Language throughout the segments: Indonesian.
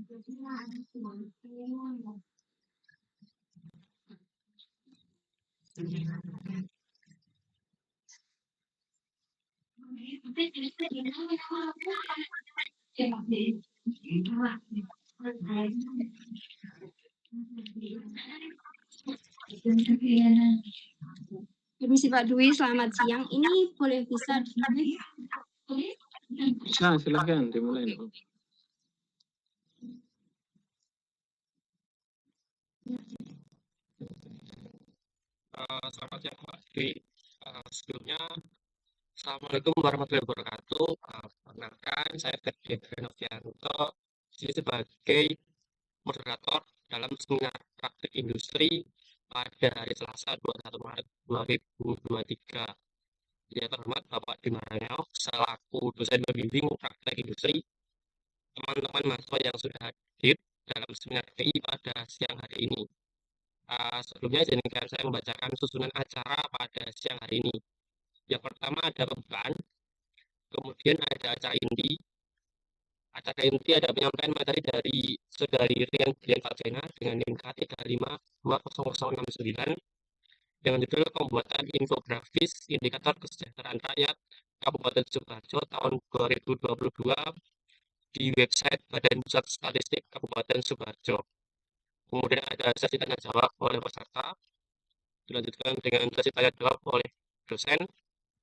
Permisi Pak Dwi, selamat siang. Ini boleh bisa dimulai? Bisa, silahkan dimulai. Selamat siang Pak Dwi. Sebelumnya, Assalamualaikum warahmatullahi wabarakatuh. Perkenalkan, saya Ferdian Novianto, sini sebagai moderator dalam seminar praktik industri pada hari Selasa 21 Maret 2023. Yang terhormat Bapak Dimaranyao, selaku dosen pembimbing praktek industri, teman-teman mahasiswa yang sudah hadir dalam seminar TI pada siang hari ini. Sebelumnya izinkan saya membacakan susunan acara pada siang hari ini. Yang pertama ada pembukaan, kemudian ada acara inti. Acara inti ada penyampaian materi dari Saudari Rian Brian Fatsena dengan NIM K3520069 dengan judul pembuatan infografis indikator kesejahteraan rakyat Kabupaten Sidoarjo tahun 2022 di website Badan Pusat Statistik Kabupaten Sidoarjo. Kemudian ada sesi tanya jawab oleh peserta, dilanjutkan dengan sesi tanya jawab oleh dosen,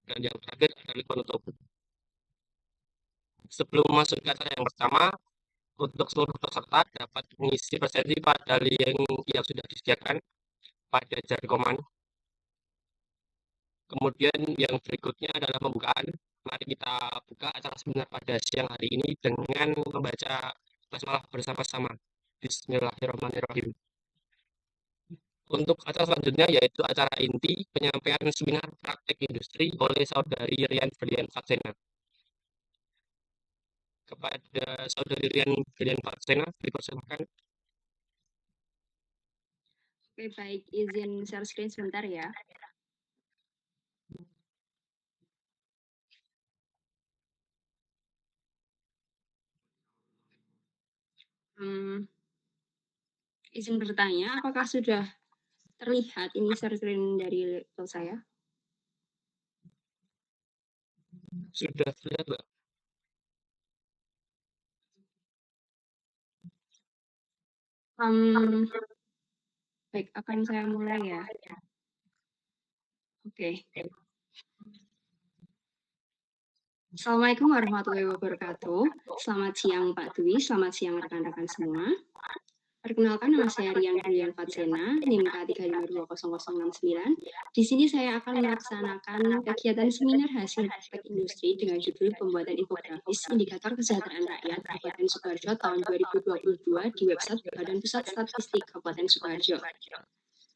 dan yang terakhir adalah penutup. Sebelum masuk ke acara yang pertama, untuk seluruh peserta dapat mengisi presentasi pada link yang sudah disediakan pada jargoman. Kemudian yang berikutnya adalah pembukaan. Mari kita buka acara seminar pada siang hari ini dengan membaca basmalah bersama-sama. Bismillahirrahmanirrahim. Untuk acara selanjutnya yaitu acara inti penyampaian seminar praktek industri oleh Saudari Rian Brian Fatsena. Kepada Saudari Rian Brian Fatsena, dipersilakan. Oke, baik. Izin share screen sebentar ya. Izin bertanya, apakah sudah terlihat ini share screen dari laptop saya? Sudah terlihat, Mbak. Baik, akan saya mulai ya. Oke. Assalamualaikum warahmatullahi wabarakatuh. Selamat siang Pak Dwi, selamat siang rekan-rekan semua. Perkenalkan, nama saya Rian Brian Fatsena, NIM K3520069. Di sini saya akan melaksanakan kegiatan seminar hasil praktek industri dengan judul pembuatan infografis indikator kesejahteraan rakyat Kabupaten Sidoarjo tahun 2022 di website Badan Pusat Statistik Kabupaten Sidoarjo.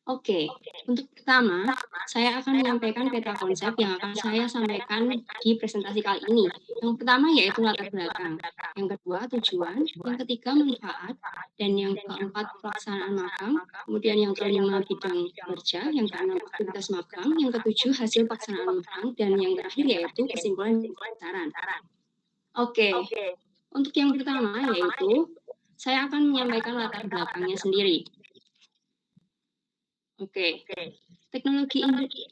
Oke, untuk pertama, saya akan menyampaikan peta konsep yang akan saya sampaikan di presentasi kali ini. Yang pertama yaitu latar belakang, yang kedua tujuan, yang ketiga manfaat, dan yang keempat pelaksanaan magang, kemudian yang kelima bidang kerja, yang keenam aktivitas magang, yang ketujuh hasil pelaksanaan magang, dan yang terakhir yaitu kesimpulan dan saran. Oke, untuk yang pertama yaitu saya akan menyampaikan latar belakangnya sendiri. Oke, teknologi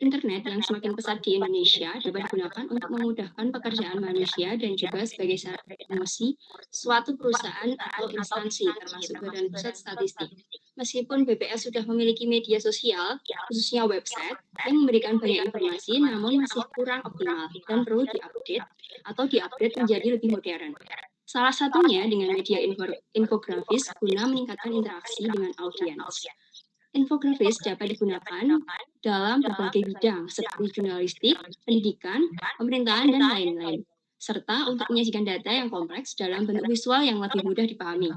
internet yang semakin pesat di Indonesia dapat digunakan untuk memudahkan pekerjaan manusia dan juga sebagai sarana promosi suatu perusahaan atau instansi termasuk Badan Pusat Statistik. Meskipun BPS sudah memiliki media sosial, khususnya website, yang memberikan banyak informasi namun masih kurang optimal dan perlu diupdate atau diupgrade menjadi lebih modern. Salah satunya dengan media infografis guna meningkatkan interaksi dengan audiens. Infografis dapat digunakan dalam berbagai bidang seperti jurnalistik, pendidikan, pemerintahan, dan lain-lain, serta untuk menyajikan data yang kompleks dalam bentuk visual yang lebih mudah dipahami.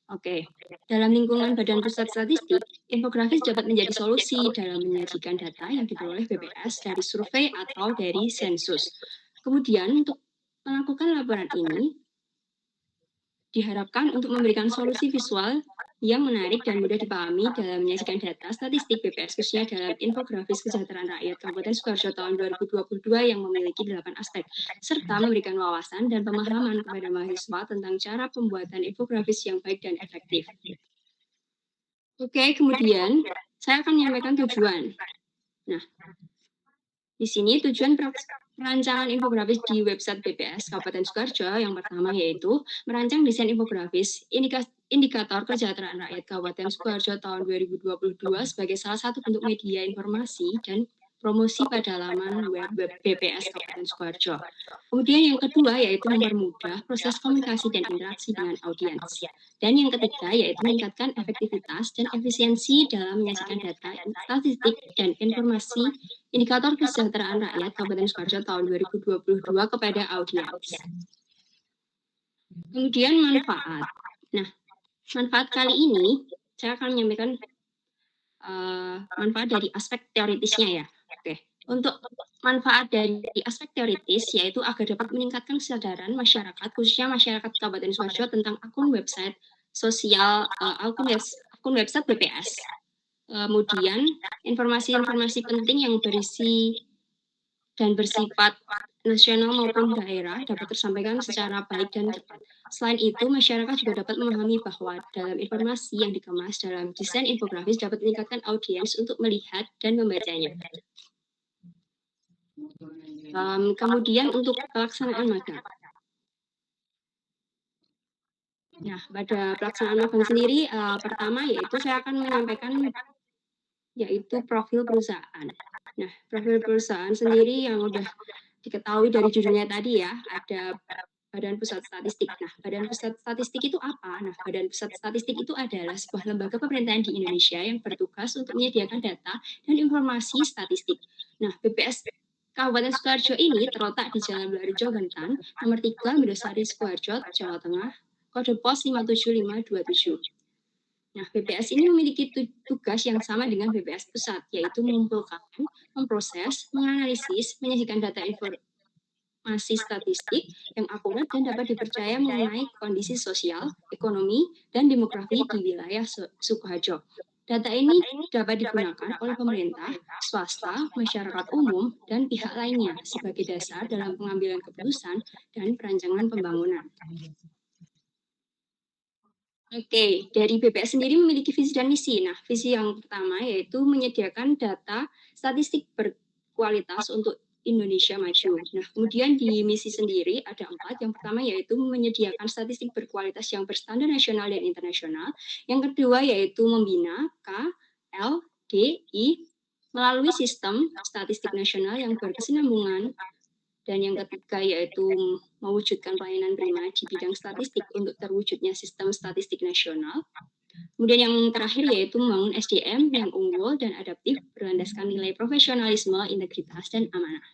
Oke, dalam lingkungan Badan Pusat Statistik, infografis dapat menjadi solusi dalam menyajikan data yang diperoleh BPS dari survei atau dari sensus. Kemudian, untuk melakukan laporan ini, diharapkan untuk memberikan solusi visual yang menarik dan mudah dipahami dalam menyajikan data statistik BPS khususnya dalam infografis kesejahteraan rakyat Kabupaten Sukoharjo tahun 2022 yang memiliki 8 aspek, serta memberikan wawasan dan pemahaman kepada mahasiswa tentang cara pembuatan infografis yang baik dan efektif. Oke, kemudian saya akan menyampaikan tujuan. Nah, di sini tujuan perancangan infografis di website BPS Kabupaten Sukoharjo yang pertama yaitu merancang desain infografis indikator kesejahteraan rakyat Kabupaten Sukoharjo tahun 2022 sebagai salah satu bentuk media informasi dan promosi pada laman web BPS Kabupaten Sukoharjo. Kemudian yang kedua yaitu mempermudah proses komunikasi dan interaksi dengan audiens. Dan yang ketiga yaitu meningkatkan efektivitas dan efisiensi dalam menyajikan data, statistik, dan informasi indikator kesejahteraan rakyat Kabupaten Sukoharjo tahun 2022 kepada audiens. Kemudian manfaat. Nah, manfaat kali ini saya akan menyampaikan manfaat dari aspek teoritisnya ya. Oke. Untuk manfaat dari aspek teoritis yaitu agar dapat meningkatkan kesadaran masyarakat khususnya masyarakat Kabupaten Sukoharjo tentang akun website sosial akun website BPS. Kemudian informasi-informasi penting yang berisi dan bersifat nasional maupun daerah dapat tersampaikan secara baik dan cepat. Selain itu, masyarakat juga dapat memahami bahwa dalam informasi yang dikemas dalam desain infografis dapat meningkatkan audiens untuk melihat dan membacanya. Kemudian untuk pelaksanaan magang. Nah, pada pelaksanaan magang sendiri, pertama yaitu saya akan menyampaikan yaitu profil perusahaan. Nah, profil perusahaan sendiri yang udah diketahui dari judulnya tadi ya, ada Badan Pusat Statistik. Nah, Badan Pusat Statistik itu apa? Nah, Badan Pusat Statistik itu adalah sebuah lembaga pemerintahan di Indonesia yang bertugas untuk menyediakan data dan informasi statistik. Nah, BPS Kabupaten Sukoharjo ini terletak di Jalan Belarejo Gentan, nomor 3, Medosari, Sukoharjo, Jawa Tengah, kode pos 57527. Nah, BPS ini memiliki tugas yang sama dengan BPS Pusat, yaitu mengumpulkan, memproses, menganalisis, menyajikan data informasi statistik yang akurat dan dapat dipercaya mengenai kondisi sosial, ekonomi, dan demografi di wilayah Sukoharjo. Data ini dapat digunakan oleh pemerintah, swasta, masyarakat umum, dan pihak lainnya sebagai dasar dalam pengambilan keputusan dan perancangan pembangunan. Oke, dari BPS sendiri memiliki visi dan misi. Nah, visi yang pertama yaitu menyediakan data statistik berkualitas untuk Indonesia maju. Nah, kemudian di misi sendiri ada 4. Yang pertama yaitu menyediakan statistik berkualitas yang berstandar nasional dan internasional. Yang kedua yaitu membina KLDI melalui sistem statistik nasional yang berkesinambungan. Dan yang ketiga yaitu mewujudkan pelayanan prima di bidang statistik untuk terwujudnya sistem statistik nasional. Kemudian yang terakhir yaitu membangun SDM yang unggul dan adaptif berlandaskan nilai profesionalisme, integritas, dan amanah.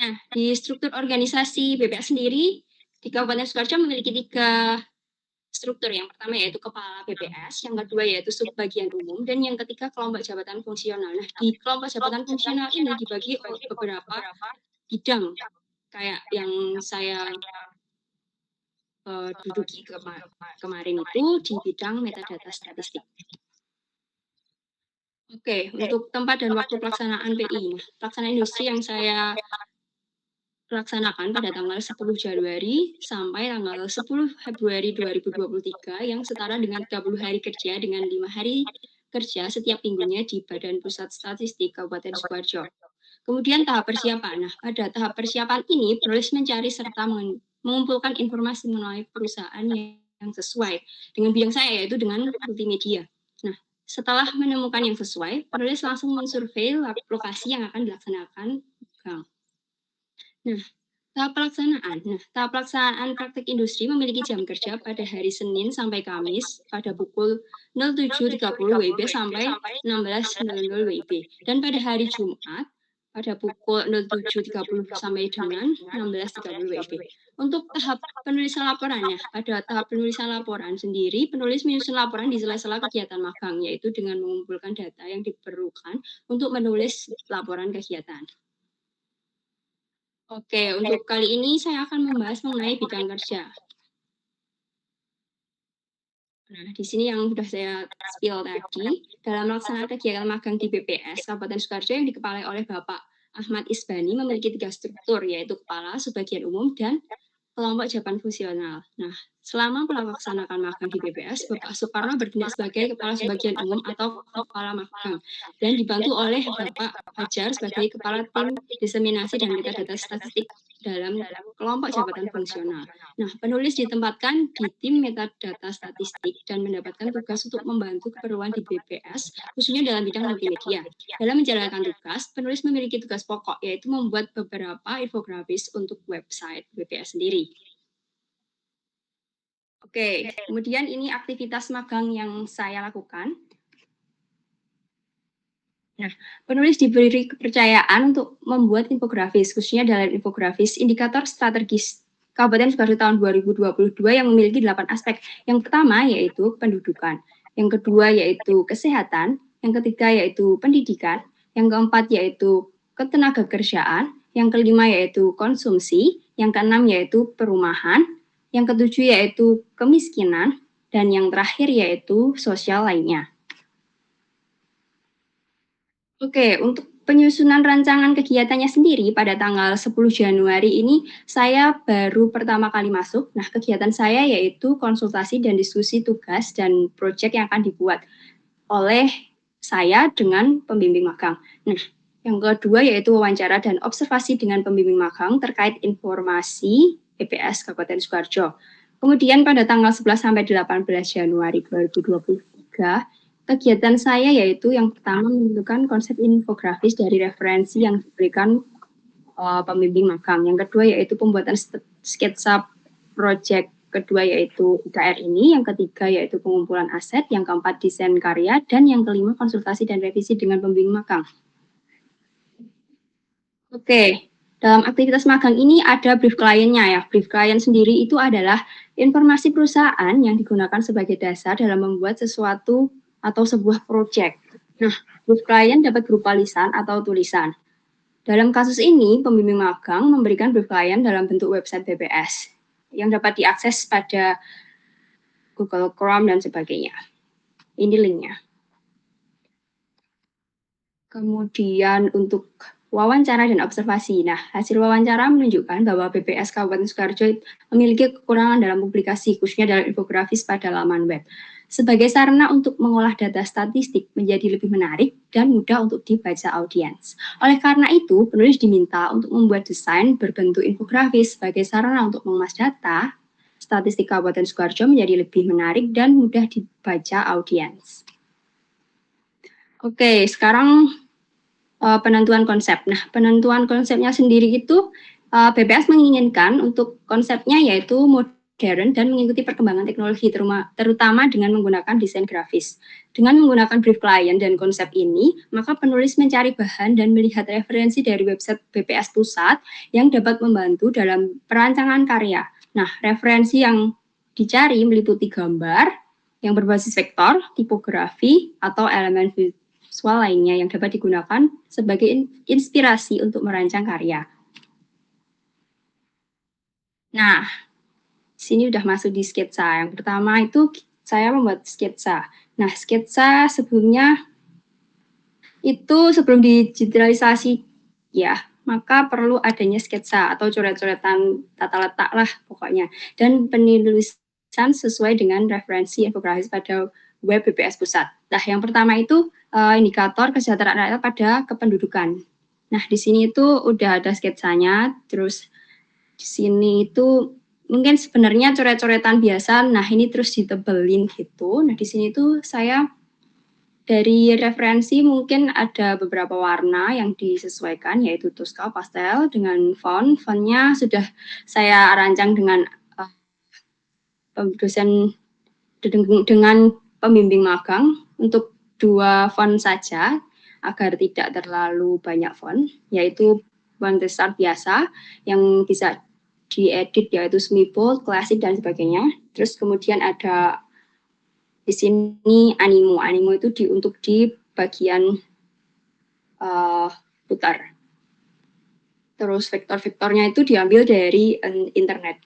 Nah, di struktur organisasi BPS sendiri, di Kabupaten Sukoharjo memiliki 3 struktur. Yang pertama yaitu kepala BPS, yang kedua yaitu subbagian umum, dan yang ketiga kelompok jabatan fungsional. Nah, di kelompok jabatan fungsional ini dibagi beberapa bidang, kayak yang saya duduki kemarin itu di bidang metadata statistik. Oke, untuk tempat dan waktu pelaksanaan PI. Nah, pelaksanaan industri yang saya laksanakan pada tanggal 10 Januari sampai tanggal 10 Februari 2023 yang setara dengan 30 hari kerja dengan 5 hari kerja setiap minggunya di Badan Pusat Statistik Kabupaten Sukoharjo. Kemudian tahap persiapan. Nah, pada tahap persiapan ini penulis mencari serta mengumpulkan informasi mengenai perusahaan yang sesuai dengan bidang saya yaitu dengan multimedia. Nah, setelah menemukan yang sesuai, penulis langsung mensurvei lokasi yang akan dilaksanakan magang. Nah, tahap pelaksanaan praktek industri memiliki jam kerja pada hari Senin sampai Kamis pada pukul 07.30 WIB sampai 16.00 WIB dan pada hari Jumat pada pukul 07.30 sampai dengan 16.30 WIB. Untuk tahap penulisan laporannya, pada tahap penulisan laporan sendiri, penulis menyusun laporan di sela-sela kegiatan magang, yaitu dengan mengumpulkan data yang diperlukan untuk menulis laporan kegiatan. Oke, untuk kali ini saya akan membahas mengenai bidang kerja. Nah, di sini yang sudah saya spill tadi, dalam melaksanakan kegiatan magang di BPS Kabupaten Sukoharjo yang dikepalai oleh Bapak Ahmad Isbani memiliki 3 struktur, yaitu kepala, subbagian umum, dan kelompok jawaban fungsional. Nah, selama melaksanakan magang di BPS, Bapak Soekarno bertindak sebagai kepala subbagian umum atau kepala magang dan dibantu oleh Bapak Hajar sebagai kepala tim diseminasi dan metadata statistik dalam kelompok jabatan fungsional. Nah, penulis ditempatkan di tim metadata statistik dan mendapatkan tugas untuk membantu keperluan di BPS, khususnya dalam bidang multimedia. Dalam menjalankan tugas, penulis memiliki tugas pokok, yaitu membuat beberapa infografis untuk website BPS sendiri. Oke, kemudian ini aktivitas magang yang saya lakukan. Nah, penulis diberi kepercayaan untuk membuat infografis, khususnya dalam infografis indikator strategis Kabupaten Sukoharjo tahun 2022 yang memiliki 8 aspek. Yang pertama yaitu pendudukan, yang kedua yaitu kesehatan, yang ketiga yaitu pendidikan, yang keempat yaitu ketenagakerjaan, yang kelima yaitu konsumsi, yang keenam yaitu perumahan, yang ketujuh yaitu kemiskinan, dan yang terakhir yaitu sosial lainnya. Oke, untuk penyusunan rancangan kegiatannya sendiri pada tanggal 10 Januari ini saya baru pertama kali masuk. Nah, kegiatan saya yaitu konsultasi dan diskusi tugas dan proyek yang akan dibuat oleh saya dengan pembimbing magang. Nah, yang kedua yaitu wawancara dan observasi dengan pembimbing magang terkait informasi BPS Kabupaten Sukoharjo. Kemudian pada tanggal 11 sampai 18 Januari 2023, kegiatan saya yaitu yang pertama menentukan konsep infografis dari referensi yang diberikan pembimbing magang. Yang kedua yaitu pembuatan sketsa proyek kedua yaitu IKR ini, yang ketiga yaitu pengumpulan aset, yang keempat desain karya, dan yang kelima konsultasi dan revisi dengan pembimbing magang. Oke, dalam aktivitas magang ini ada brief kliennya ya. Brief klien sendiri itu adalah informasi perusahaan yang digunakan sebagai dasar dalam membuat sesuatu atau sebuah proyek. Nah, brief klien dapat berupa lisan atau tulisan. Dalam kasus ini, pembimbing magang memberikan brief klien dalam bentuk website BPS yang dapat diakses pada Google Chrome dan sebagainya. Ini linknya. Kemudian untuk wawancara dan observasi. Nah, hasil wawancara menunjukkan bahwa BPS Kabupaten Sukoharjo memiliki kekurangan dalam publikasi, khususnya dalam infografis pada laman web. Sebagai sarana untuk mengolah data statistik menjadi lebih menarik dan mudah untuk dibaca audiens. Oleh karena itu, penulis diminta untuk membuat desain berbentuk infografis sebagai sarana untuk mengemas data statistik Kabupaten Sukoharjo menjadi lebih menarik dan mudah dibaca audiens. Oke, sekarang penentuan konsep. Nah, penentuan konsepnya sendiri itu BPS menginginkan untuk konsepnya yaitu modern dan mengikuti perkembangan teknologi, terutama dengan menggunakan desain grafis. Dengan menggunakan brief klien dan konsep ini, maka penulis mencari bahan dan melihat referensi dari website BPS Pusat yang dapat membantu dalam perancangan karya. Nah, referensi yang dicari meliputi gambar yang berbasis vektor, tipografi, atau elemen visual lainnya yang dapat digunakan sebagai inspirasi untuk merancang karya. Nah, sini udah masuk di sketsa. Yang pertama itu saya membuat sketsa. Nah, sketsa sebelumnya itu sebelum digitalisasi ya, maka perlu adanya sketsa atau coret-coretan tata letak lah pokoknya. Dan penulisan sesuai dengan referensi infografis pada web BPS Pusat. Nah, yang pertama itu indikator kesejahteraan rakyat pada kependudukan. Nah, di sini itu udah ada sketsanya, terus di sini itu mungkin sebenarnya coret-coretan biasa, nah ini terus ditebelin gitu. Nah, di sini itu saya dari referensi mungkin ada beberapa warna yang disesuaikan, yaitu Tosca pastel dengan fontnya sudah saya rancang dengan dosen dengan pembimbing magang untuk 2 font saja agar tidak terlalu banyak font, yaitu font besar biasa yang bisa diedit yaitu semi bold, klasik dan sebagainya. Terus kemudian ada di sini animo itu untuk di bagian putar. Terus vektor-vektornya itu diambil dari internet.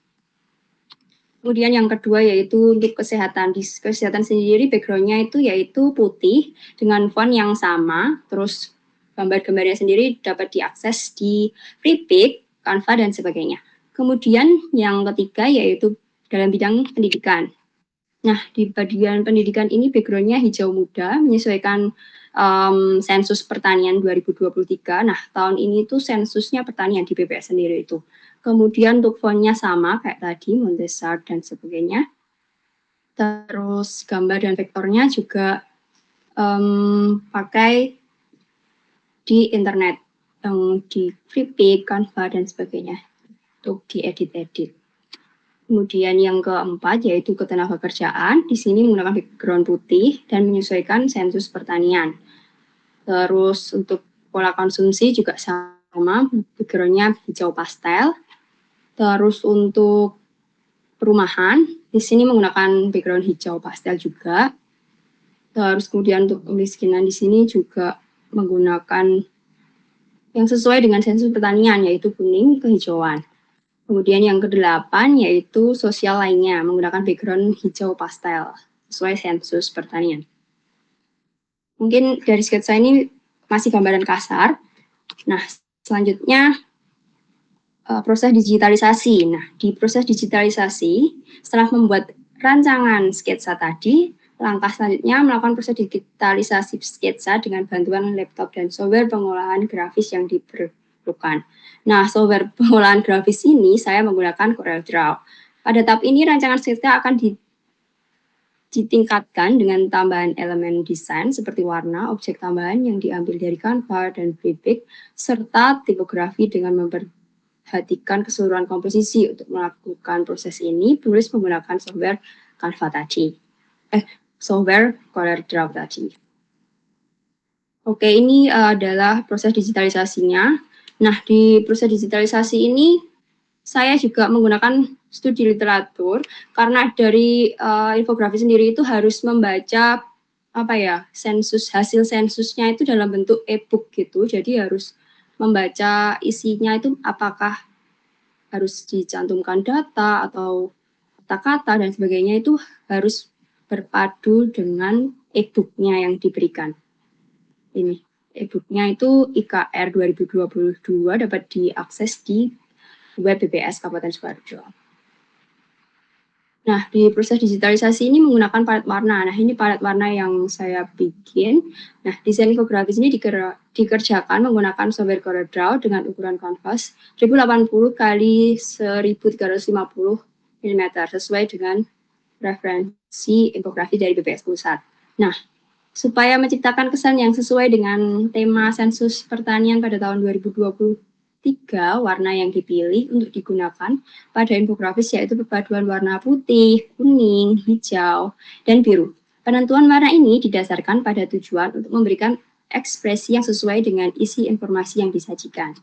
Kemudian yang kedua yaitu untuk kesehatan. Di kesehatan sendiri background-nya itu yaitu putih dengan font yang sama, terus gambar-gambarnya sendiri dapat diakses di Freepik, Canva, dan sebagainya. Kemudian yang ketiga yaitu dalam bidang pendidikan. Nah, di bagian pendidikan ini background-nya hijau muda, menyesuaikan sensus pertanian 2023. Nah, tahun ini tuh sensusnya pertanian di BPS sendiri itu. Kemudian untuk font-nya sama kayak tadi, Montessart dan sebagainya. Terus gambar dan vektornya juga pakai di internet, yang di Freepik, Canva, dan sebagainya untuk diedit-edit. Kemudian yang keempat yaitu ketenagakerjaan. Di sini menggunakan background putih dan menyesuaikan sensus pertanian. Terus untuk pola konsumsi juga sama, background-nya hijau pastel. Terus untuk perumahan, di sini menggunakan background hijau pastel juga. Terus kemudian untuk kemiskinan di sini juga menggunakan yang sesuai dengan sensus pertanian, yaitu kuning kehijauan. Kemudian yang kedelapan yaitu sosial lainnya, menggunakan background hijau pastel, sesuai sensus pertanian. Mungkin dari sketsa ini masih gambaran kasar. Nah, selanjutnya proses digitalisasi. Nah, di proses digitalisasi, setelah membuat rancangan sketsa tadi, langkah selanjutnya melakukan proses digitalisasi sketsa dengan bantuan laptop dan software pengolahan grafis yang diperlukan. Nah, software pengolahan grafis ini saya menggunakan CorelDRAW. Pada tahap ini, rancangan sketsa akan ditingkatkan dengan tambahan elemen desain seperti warna, objek tambahan yang diambil dari Canva dan Freepik, serta tipografi dengan memperhatikan keseluruhan komposisi. Untuk melakukan proses ini, penulis menggunakan software Canva tadi. Software CorelDRAW tadi. Oke, ini adalah proses digitalisasinya. Nah, di proses digitalisasi ini, saya juga menggunakan studi literatur, karena dari infografi sendiri itu harus membaca hasil sensusnya itu dalam bentuk e-book gitu, jadi harus membaca isinya itu apakah harus dicantumkan data atau kata-kata dan sebagainya, itu harus berpadu dengan e-booknya yang diberikan. Ini e-booknya itu IKR 2022 dapat diakses di web BPS Kabupaten Sidoarjo. Nah, di proses digitalisasi ini menggunakan palet warna. Nah, ini palet warna yang saya bikin. Nah, desain infografis ini dikerjakan menggunakan software CorelDRAW dengan ukuran kanvas 1080 x 1350 mm sesuai dengan referensi infografi dari BPS Pusat. Nah, supaya menciptakan kesan yang sesuai dengan tema sensus pertanian pada tahun 2023, warna yang dipilih untuk digunakan pada infografis yaitu perpaduan warna putih, kuning, hijau, dan biru. Penentuan warna ini didasarkan pada tujuan untuk memberikan ekspresi yang sesuai dengan isi informasi yang disajikan.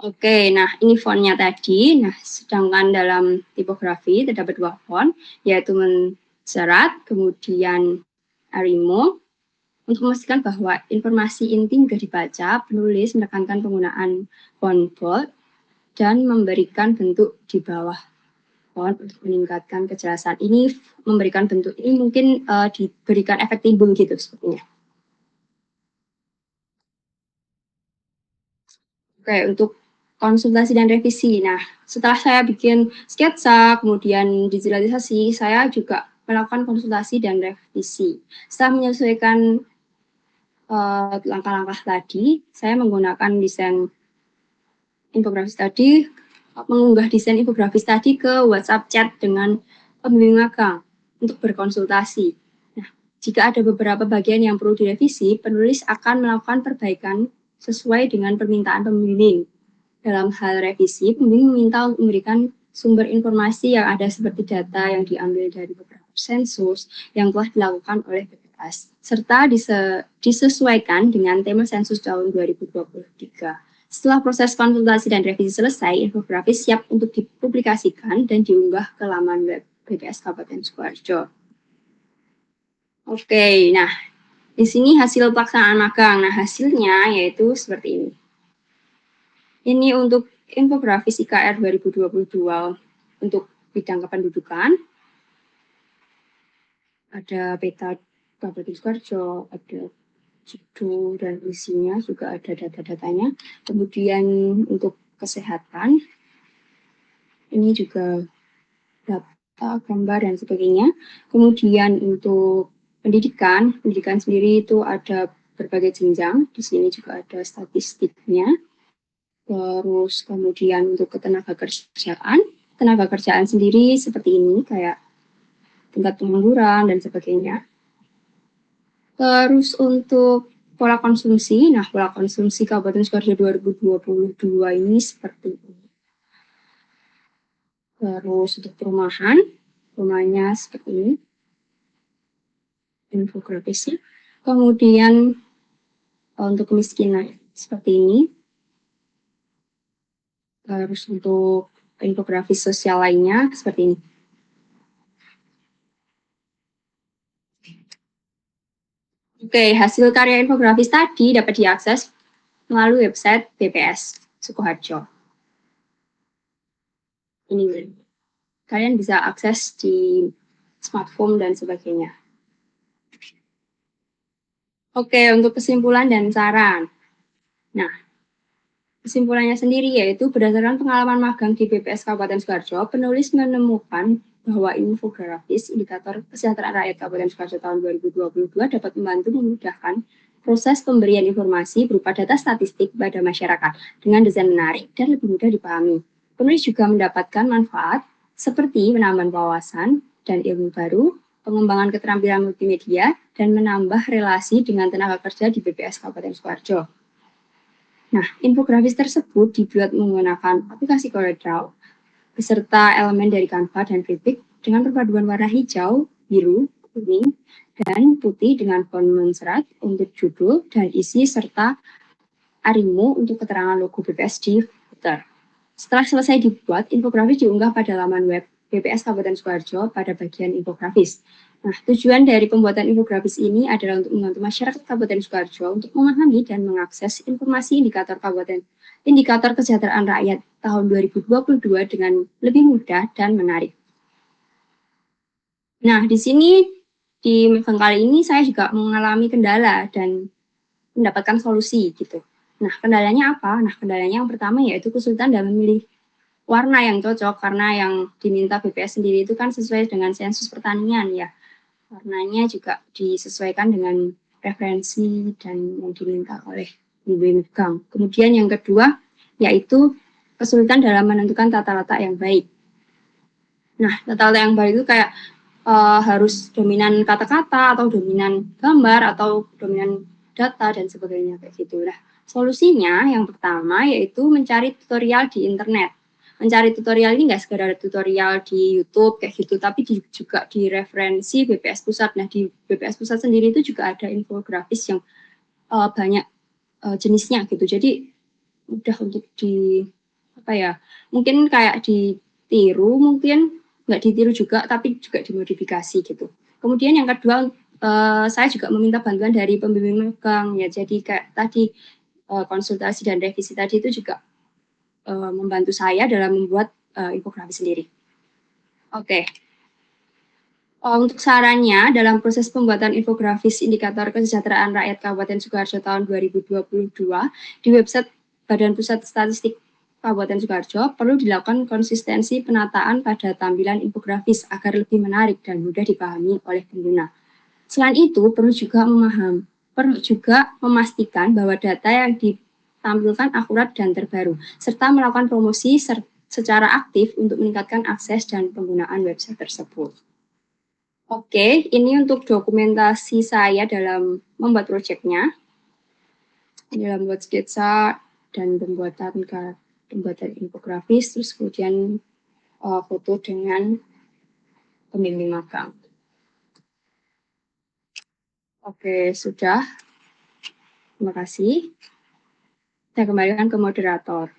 Oke, nah ini fontnya tadi. Nah, sedangkan dalam tipografi terdapat dua font, yaitu Montserrat, kemudian Arimo. Untuk memastikan bahwa informasi inti mudah dibaca, penulis menekankan penggunaan font bold dan memberikan bentuk di bawah font untuk meningkatkan kejelasan. Ini memberikan bentuk ini mungkin diberikan efek timbul gitu sepertinya. Oke, untuk konsultasi dan revisi. Nah, setelah saya bikin sketsa, kemudian digitalisasi, saya juga melakukan konsultasi dan revisi. Setelah menyesuaikan langkah-langkah tadi, saya menggunakan desain infografis tadi, mengunggah desain infografis tadi ke WhatsApp chat dengan pembimbing magang untuk berkonsultasi. Nah, jika ada beberapa bagian yang perlu direvisi, penulis akan melakukan perbaikan sesuai dengan permintaan pembimbing. Dalam hal revisi, pembimbing meminta untuk memberikan sumber informasi yang ada seperti data yang diambil dari beberapa sensus yang telah dilakukan oleh BPS, serta disesuaikan dengan tema sensus tahun 2023. Setelah proses konsultasi dan revisi selesai, infografis siap untuk dipublikasikan dan diunggah ke laman web BPS Kabupaten Sidoarjo. Oke, nah di sini hasil pelaksanaan magang. Nah, hasilnya yaitu seperti ini. Ini untuk infografis IKR 2022 untuk bidang kependudukan, ada peta Kabupaten Sidoarjo, ada judul dan isinya, juga ada data-datanya. Kemudian untuk kesehatan, ini juga data, gambar, dan sebagainya. Kemudian untuk pendidikan sendiri itu ada berbagai jenjang. Di sini juga ada statistiknya. Terus kemudian untuk tenaga kerjaan sendiri seperti ini, kayak tingkat pengangguran dan sebagainya. Terus untuk pola konsumsi, nah pola konsumsi Kabupaten Sidoarjo 2022 ini seperti ini. Terus untuk rumahnya seperti ini, infografisnya. Kemudian untuk kemiskinan seperti ini. Terus untuk infografis sosial lainnya seperti ini. Oke, hasil karya infografis tadi dapat diakses melalui website BPS Sukoharjo. Ini kalian bisa akses di smartphone dan sebagainya. Oke, untuk kesimpulan dan saran. Nah, kesimpulannya sendiri yaitu berdasarkan pengalaman magang di BPS Kabupaten Sidoarjo, penulis menemukan bahwa infografis indikator kesejahteraan rakyat Kabupaten Sidoarjo tahun 2022 dapat membantu memudahkan proses pemberian informasi berupa data statistik pada masyarakat dengan desain menarik dan lebih mudah dipahami. Penulis juga mendapatkan manfaat seperti menambah wawasan dan ilmu baru, pengembangan keterampilan multimedia, dan menambah relasi dengan tenaga kerja di BPS Kabupaten Sidoarjo. Nah, infografis tersebut dibuat menggunakan aplikasi CorelDRAW beserta elemen dari Canva dan Kritik dengan perpaduan warna hijau, biru, kuning, dan putih dengan font menserat untuk judul dan isi serta Arimo untuk keterangan logo BPS di footer. Setelah selesai dibuat, infografis diunggah pada laman web BPS Kabupaten Sidoarjo pada bagian infografis. Nah, tujuan dari pembuatan infografis ini adalah untuk membantu masyarakat Kabupaten Sidoarjo untuk memahami dan mengakses informasi indikator kesejahteraan rakyat tahun 2022 dengan lebih mudah dan menarik. Nah, di sini di magang kali ini saya juga mengalami kendala dan mendapatkan solusi gitu. Nah, kendalanya apa? Nah, kendalanya yang pertama yaitu kesulitan dalam memilih warna yang cocok karena yang diminta BPS sendiri itu kan sesuai dengan sensus pertanian ya. Warnanya juga disesuaikan dengan referensi dan yang diminta oleh pembimbing magang. Kemudian yang kedua yaitu kesulitan dalam menentukan tata letak yang baik. Nah, tata letak yang baik itu kayak harus dominan kata-kata atau dominan gambar atau dominan data dan sebagainya kayak gitu. Nah, solusinya yang pertama yaitu mencari tutorial di internet. Mencari tutorial ini nggak sekedar tutorial di YouTube kayak gitu, tapi juga di referensi BPS Pusat. Nah, di BPS Pusat sendiri itu juga ada infografis yang banyak jenisnya gitu. Jadi mudah untuk mungkin kayak ditiru, mungkin nggak ditiru juga, tapi juga dimodifikasi gitu. Kemudian yang kedua, saya juga meminta bantuan dari pembimbing magang ya. Jadi kayak tadi konsultasi dan revisi tadi itu juga membantu saya dalam membuat infografis sendiri. Oke. Untuk sarannya, dalam proses pembuatan infografis indikator kesejahteraan rakyat Kabupaten Sidoarjo tahun 2022 di website Badan Pusat Statistik Kabupaten Sidoarjo perlu dilakukan konsistensi penataan pada tampilan infografis agar lebih menarik dan mudah dipahami oleh pengguna. Selain itu, perlu juga memastikan bahwa data yang ditampilkan akurat dan terbaru, serta melakukan promosi secara aktif untuk meningkatkan akses dan penggunaan website tersebut. Oke, ini untuk dokumentasi saya dalam membuat proyeknya, dalam membuat sketsa dan pembuatan infografis, terus kemudian foto dengan pembimbing magang. Oke, sudah. Terima kasih. Saya kembalikan ke moderator.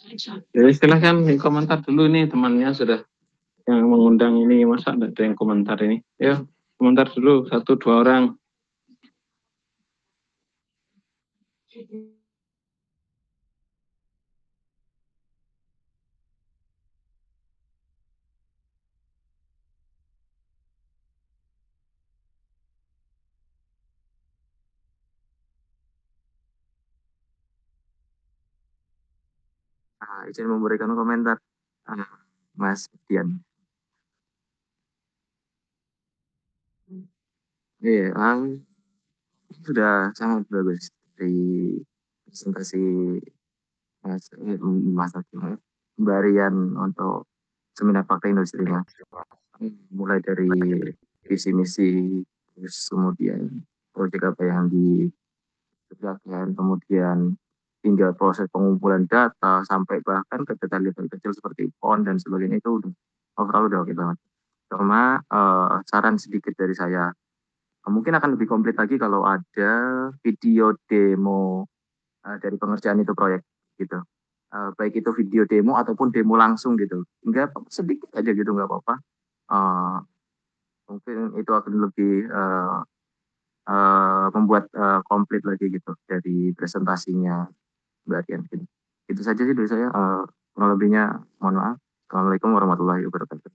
Jadi silahkan komentar dulu nih temannya sudah yang mengundang ini, masa ada yang komentar ini? Ya, komentar dulu 1-2 orang. Izin memberikan komentar, Mas Dian. Iya, sudah sangat bagus dari presentasi Mas Hakim, Mbak untuk seminar fakta industrinya. Mulai dari visi misi, terus kemudian proyek apa yang dikerjakan, kemudian hingga proses pengumpulan data sampai bahkan ke detail-detail kecil seperti font dan sebagainya itu udah overall udah oke banget. Cuma saran sedikit dari saya, mungkin akan lebih komplit lagi kalau ada video demo dari pengerjaan itu proyek gitu. Baik itu video demo ataupun demo langsung gitu. Enggak sedikit aja gitu nggak apa-apa. Uh, Mungkin itu akan lebih membuat komplit lagi gitu dari presentasinya Mbak Dian. Gitu. Itu saja sih dari saya. Kurang lebihnya mohon maaf. Assalamualaikum warahmatullahi wabarakatuh.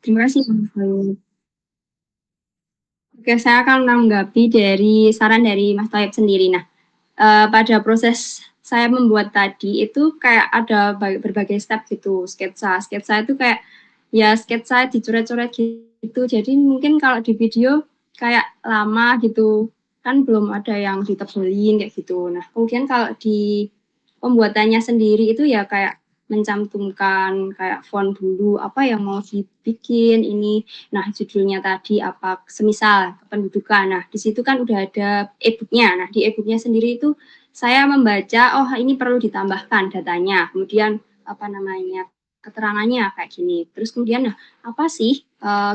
Terima kasih. Oke, saya akan menanggapi dari saran dari Mas Taib sendiri. Nah, pada proses saya membuat tadi itu kayak ada berbagai step gitu, sketsa. Sketsa itu kayak ya sketsa dicoret-coret gitu. Jadi mungkin kalau di video kayak lama gitu, kan belum ada yang ditebelin kayak gitu. Nah, kemudian kalau di pembuatannya sendiri itu ya kayak mencantumkan kayak font dulu apa yang mau dibikin ini. Nah, judulnya tadi apa semisal kependudukan. Nah, di situ kan udah ada e-booknya. Nah, di e-booknya sendiri itu saya membaca, oh ini perlu ditambahkan datanya. Kemudian apa namanya keterangannya kayak gini. Terus kemudian nah, apa sih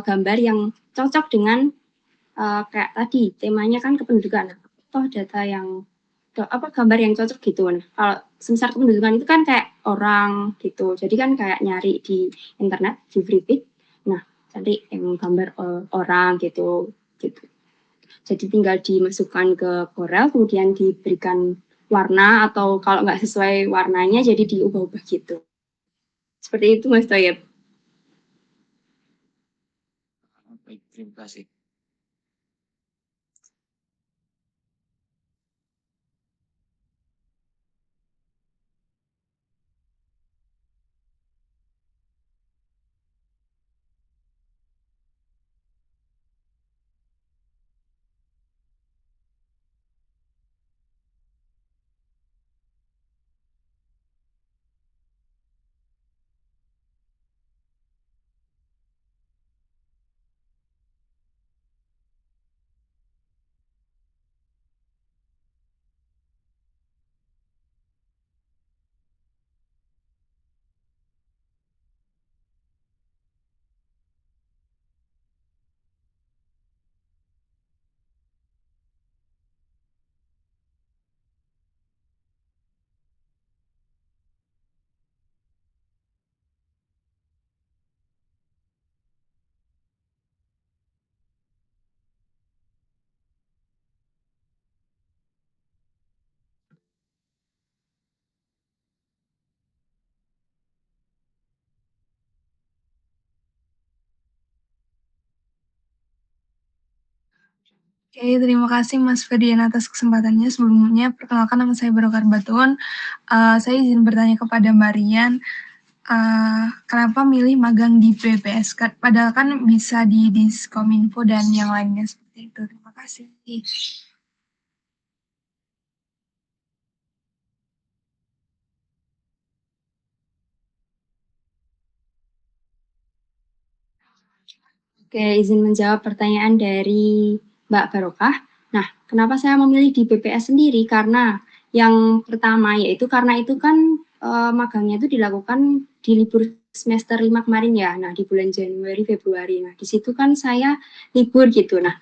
gambar yang cocok dengan kayak tadi temanya kan kependudukan. Nah, toh data yang apa gambar yang cocok gitu. Nah, kalau semisal kependudukan itu kan kayak orang gitu. Jadi kan kayak nyari di internet, di Freepik. Nah, cari yang gambar orang gitu. Jadi tinggal dimasukkan ke Corel, kemudian diberikan warna atau kalau nggak sesuai warnanya jadi diubah-ubah gitu. Seperti itu Mas Toyeb. Baik, terima kasih. Oke, terima kasih Mas Ferdian atas kesempatannya. Sebelumnya, perkenalkan nama saya Barokah Batun. Saya izin bertanya kepada Mbak Rian, kenapa milih magang di BPS? Padahal kan bisa di Diskominfo dan yang lainnya seperti itu. Terima kasih. Oke, izin menjawab pertanyaan dari Mbak Barokah. Nah, kenapa saya memilih di BPS sendiri? Karena yang pertama yaitu karena itu kan magangnya itu dilakukan di libur semester 5 kemarin ya. Nah, di bulan Januari, Februari. Nah, di situ kan saya libur gitu. Nah,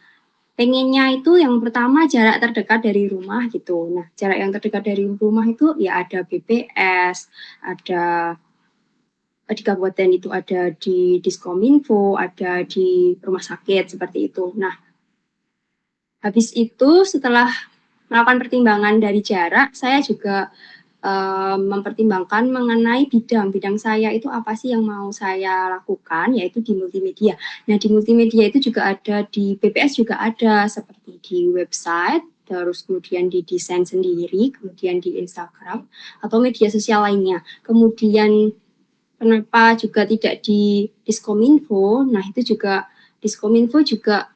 pengennya itu yang pertama jarak terdekat dari rumah gitu. Nah, jarak yang terdekat dari rumah itu ya ada BPS, ada di kabupaten itu ada di Diskominfo, ada di rumah sakit seperti itu. Nah, habis itu setelah melakukan pertimbangan dari jarak, saya juga mempertimbangkan mengenai bidang saya itu apa sih yang mau saya lakukan, yaitu di multimedia. Nah, di multimedia itu juga ada, di BPS juga ada, seperti di website, terus kemudian di desain sendiri, kemudian di Instagram, atau media sosial lainnya. Kemudian kenapa juga tidak di Diskominfo? Nah, itu juga Diskominfo juga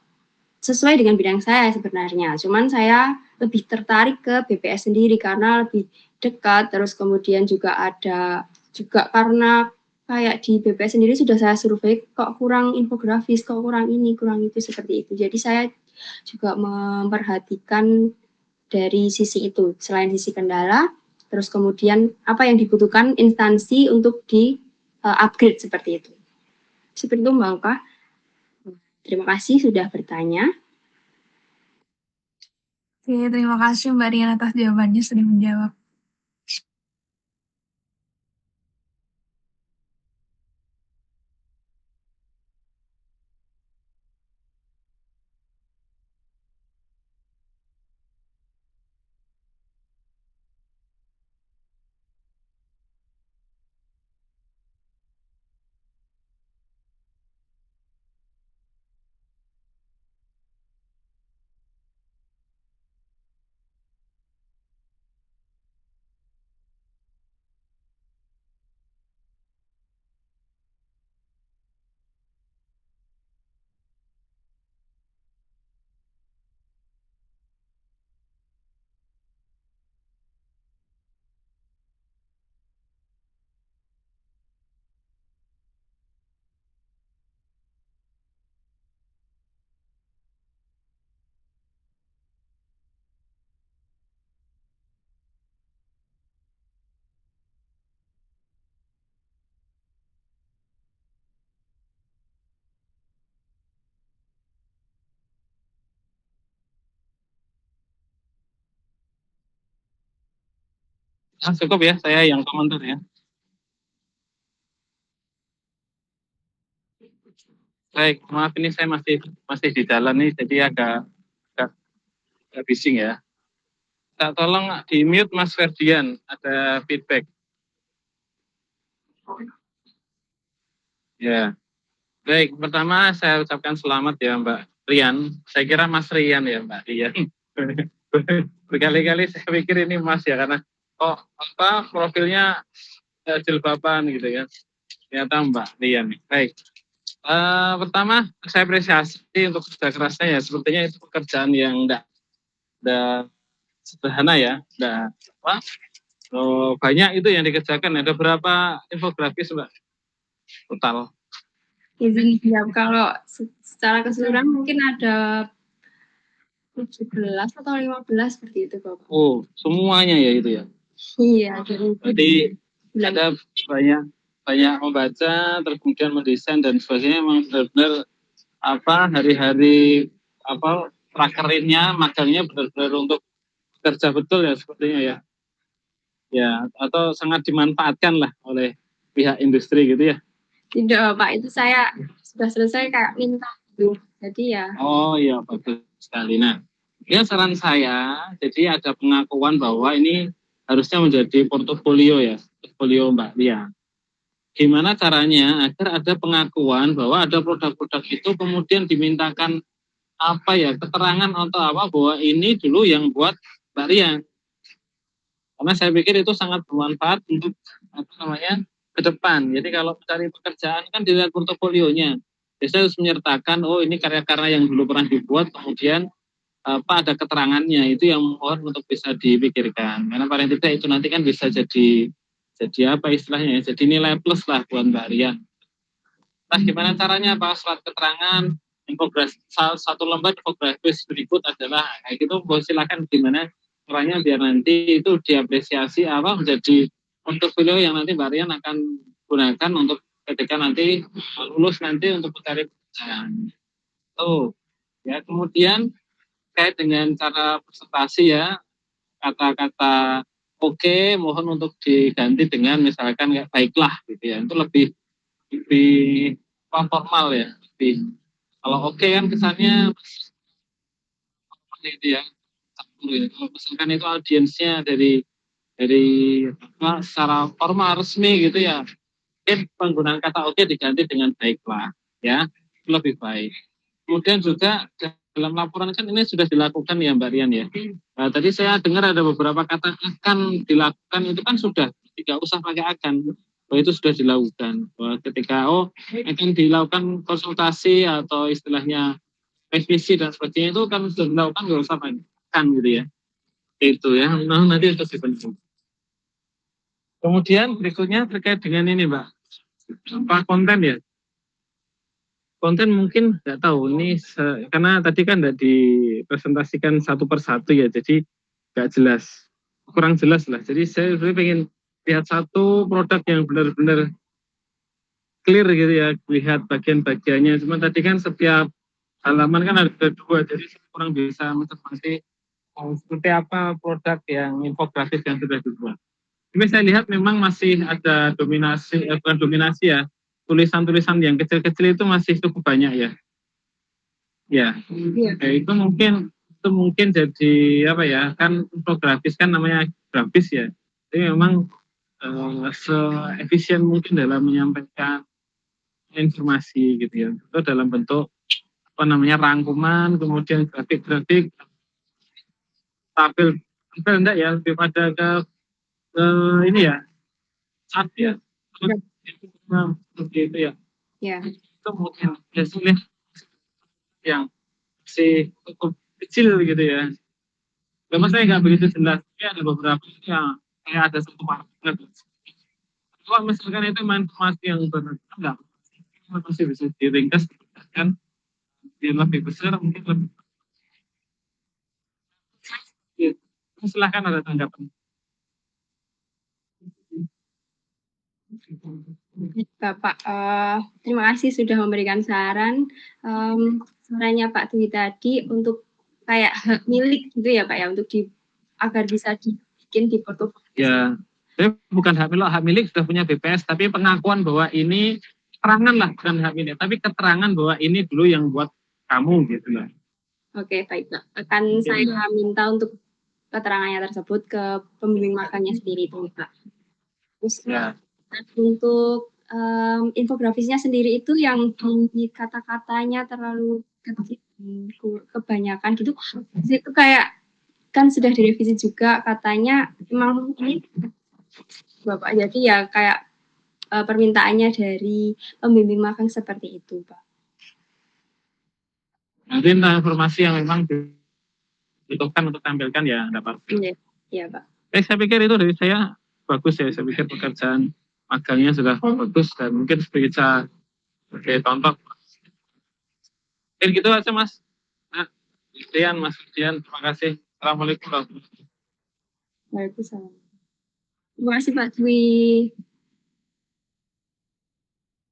sesuai dengan bidang saya sebenarnya. Cuman saya lebih tertarik ke BPS sendiri karena lebih dekat, terus kemudian juga ada juga karena kayak di BPS sendiri sudah saya survei kok kurang infografis, kok kurang ini, kurang itu, seperti itu. Jadi saya juga memperhatikan dari sisi itu, selain sisi kendala, terus kemudian apa yang dibutuhkan instansi untuk di upgrade seperti itu. Seperti itu Mbak Oka. Terima kasih sudah bertanya. Oke, terima kasih Mbak Rian atas jawabannya, sudah menjawab. Cukup ya, saya yang komentar ya. Baik, maaf ini saya masih di jalan nih, jadi agak bising ya. Tolong di mute Mas Ferdian, ada feedback. Ya, baik. Pertama saya ucapkan selamat ya Mbak Rian. Saya kira Mas Rian ya Mbak Rian. Berkali-kali saya pikir ini Mas ya, karena profilnya jilbaban gitu ya. Ternyata Mbak Rian. Baik. Pertama saya apresiasi untuk kerja kerasnya ya. Sepertinya itu pekerjaan yang enggak sederhana ya. Banyak itu yang dikerjakan. Ada berapa infografis Mbak total? Izin jawab, kalau secara keseluruhan mungkin ada 17 atau 15 seperti itu Bapak. Oh, semuanya ya itu ya? Iya. Jadi ada banyak membaca, terus kemudian mendesain dan sebagainya. Memang benar-benar hari-hari prakerinnya, magangnya benar-benar untuk kerja betul ya sepertinya ya. Ya, atau sangat dimanfaatkan lah oleh pihak industri gitu ya. Tidak Pak, itu saya sudah selesai kayak minta gitu. Jadi ya. Oh iya, bagus sekali. Nah, ya saran saya, jadi ada pengakuan bahwa ini harusnya menjadi portofolio ya, portofolio Mbak Lia. Gimana caranya agar ada pengakuan bahwa ada produk-produk itu kemudian dimintakan keterangan atau bahwa ini dulu yang buat Mbak Lia. Karena saya pikir itu sangat bermanfaat untuk ke depan. Jadi kalau mencari pekerjaan kan dilihat portofolionya. Biasanya harus menyertakan ini karya-karya yang dulu pernah dibuat, kemudian ada keterangannya, itu yang mohon untuk bisa dipikirkan. Karena paling tidak itu nanti kan bisa jadi apa istilahnya ya, jadi nilai plus lah buat Mbak Rian. Nah, gimana caranya Pak? Surat keterangan, infografis, satu lembar infografis berikut adalah kayak gitu. Silakan gimana caranya biar nanti itu diapresiasi menjadi portofolio yang nanti Mbak Rian akan gunakan untuk ketika nanti lulus nanti untuk mencari pekerjaan. Tuh, ya. Kemudian terkait dengan cara presentasi ya, kata-kata oke mohon untuk diganti dengan misalkan kayak baiklah gitu ya. Itu lebih formal ya. Kalau oke kan kesannya seperti itu ya. Kalau misalkan itu audiensnya dari secara formal resmi gitu ya, mungkin penggunaan kata oke diganti dengan baiklah ya, itu lebih baik. Kemudian juga dalam laporan kan ini sudah dilakukan ya Mbak Rian ya. Nah, tadi saya dengar ada beberapa kata akan dilakukan, itu kan sudah tidak usah pakai akan, bahwa itu sudah dilakukan. Bahwa ketika akan dilakukan konsultasi atau istilahnya revisi dan sebagainya itu kan sudah dilakukan, nggak usah pakai akan gitu ya. Itu ya, nah, nanti untuk dibentuk. Kemudian berikutnya terkait dengan ini Mbak, apa konten ya? Konten mungkin nggak tahu ini karena tadi kan nggak dipresentasikan satu persatu ya, jadi nggak jelas, kurang jelas lah. Jadi saya sebenarnya pengen lihat satu produk yang benar-benar clear gitu ya, lihat bagian-bagiannya. Cuma tadi kan setiap halaman kan ada dua, jadi saya kurang bisa mencermati seperti apa produk yang infografis yang sudah dibuat. Ini saya lihat memang masih ada dominasi, bukan dominasi ya, tulisan-tulisan yang kecil-kecil itu masih cukup banyak ya. Ya, ya itu mungkin jadi apa ya, kan infografis kan namanya grafis ya. Jadi memang seefisien mungkin dalam menyampaikan informasi gitu ya. Itu dalam bentuk apa namanya rangkuman, kemudian grafik-grafik tampil enggak ya, lebih pada ke ini ya, chat ya. Seperti itu ya. Ya. Itu mungkin hasilnya yang masih cukup kecil gitu ya. Memang saya nggak begitu jelas, tapi ada beberapa yang kayak ada satu paragraf. Kalau misalkan itu informasi yang benar, enggak, masih bisa diringkas, kan dia lebih besar, mungkin lebih. Ya, silahkan ada tanggapan. Bapak, terima kasih sudah memberikan saran. Sarannya Pak Dwi tadi untuk kayak hak milik gitu ya Pak ya, untuk agar bisa dibikin di portofolio. Ya, bukan hak milik sudah punya BPS, tapi pengakuan bahwa ini keterangan lah, bukan hak milik, tapi keterangan bahwa ini dulu yang buat kamu gitu lah. Oke, baik Pak. Akan saya minta untuk keterangannya tersebut ke pembimbing magangnya sendiri itu Pak. Terus Ya. Untuk infografisnya sendiri itu yang di kata-katanya terlalu kebanyakan gitu, itu kayak kan sudah direvisi juga katanya memang ini Bapak, jadi ya kayak permintaannya dari pembimbing magang seperti itu Pak. Nanti informasi yang memang dibutuhkan untuk tampilkan ya dapat. Iya Pak. Saya pikir itu dari saya bagus ya, saya pikir pekerjaan magangnya sudah bagus dan mungkin bisa sebagai contoh. Mungkin gitu aja Mas. Nah, Dian, Mas Dian, terima kasih. Assalamualaikum warahmatullahi wabarakatuh. Waalaikumsalam. Terima kasih Pak Dwi.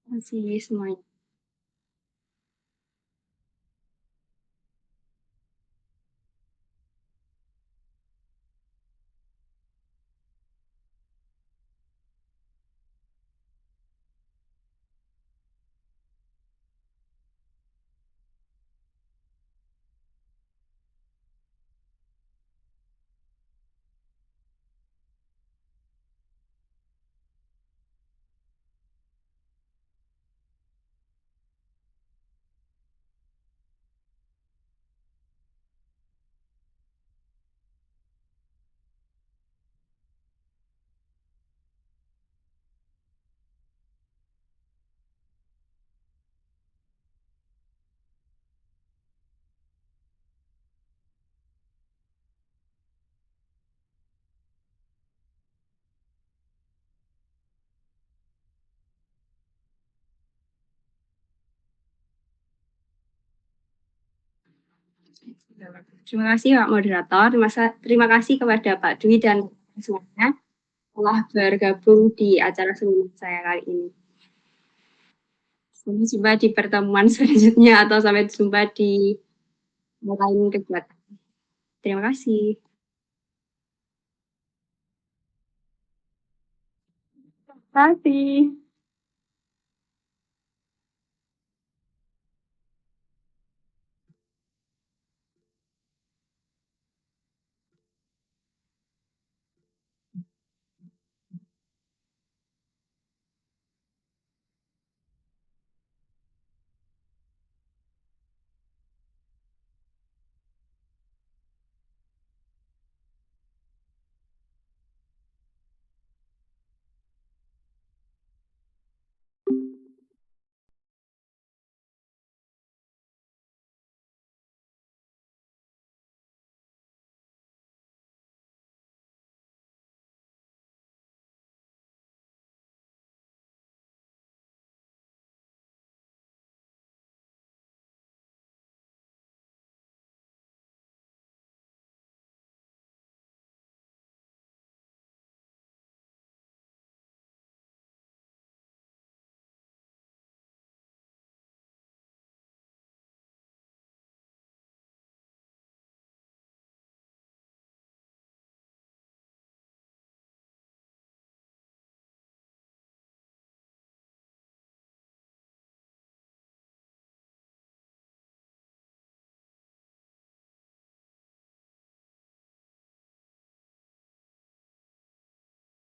Terima kasih semuanya. Terima kasih Pak Moderator, terima kasih kepada Pak Dwi dan semuanya. telah bergabung di acara seminar saya kali ini. Sampai jumpa di pertemuan selanjutnya atau sampai jumpa di lain kegiatan. Terima kasih. Terima kasih.